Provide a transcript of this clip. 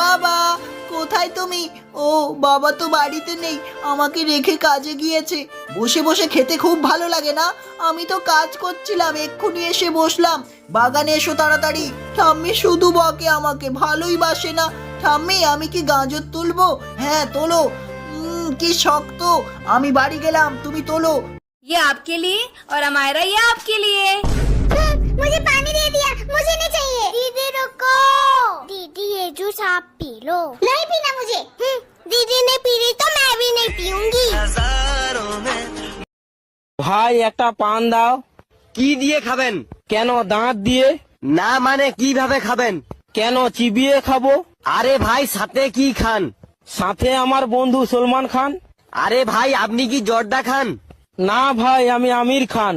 বাবা কোথায় তুমি? ও বাবা তো বাড়িতে নেই, আমাকে রেখে কাজে গিয়েছে। বসে বসে খেতে খুব ভালো লাগে না? আমি তো কাজ করছিলাম, এক্ষুনি এসে বসলাম। বাগানে এসো তাড়াতাড়ি। ঠাম্মি শুধু বকে আমাকে, ভালোই বাসে না। ঠাম্মি আমি কি গাজর তুলবো? হ্যাঁ তোলো। কি শক্ত। আমি বাড়ি গেলাম, তুমি তোলো। ये आपके लिए और अमायरा ये आपके लिए। मुझे पानी दे दिया, मुझे नहीं चाहिए। दीदी रुको। दीदी ये जूस आप पी लो। नहीं पीना मुझे। दीदी ने पी रही तो मैं भी नहीं पीऊंगी। ভাই একটা পান দাও। কি দিয়ে খাবেন? কেন দাঁত দিয়ে? না মানে কিভাবে খাবেন? কেন চিবিয়ে খাবো? আরে ভাই সাথে কি খান? সাথে আমার বন্ধু সলমান খান। আরে ভাই আপনি কি জর্দা খান? না ভাই আমি আমির খান।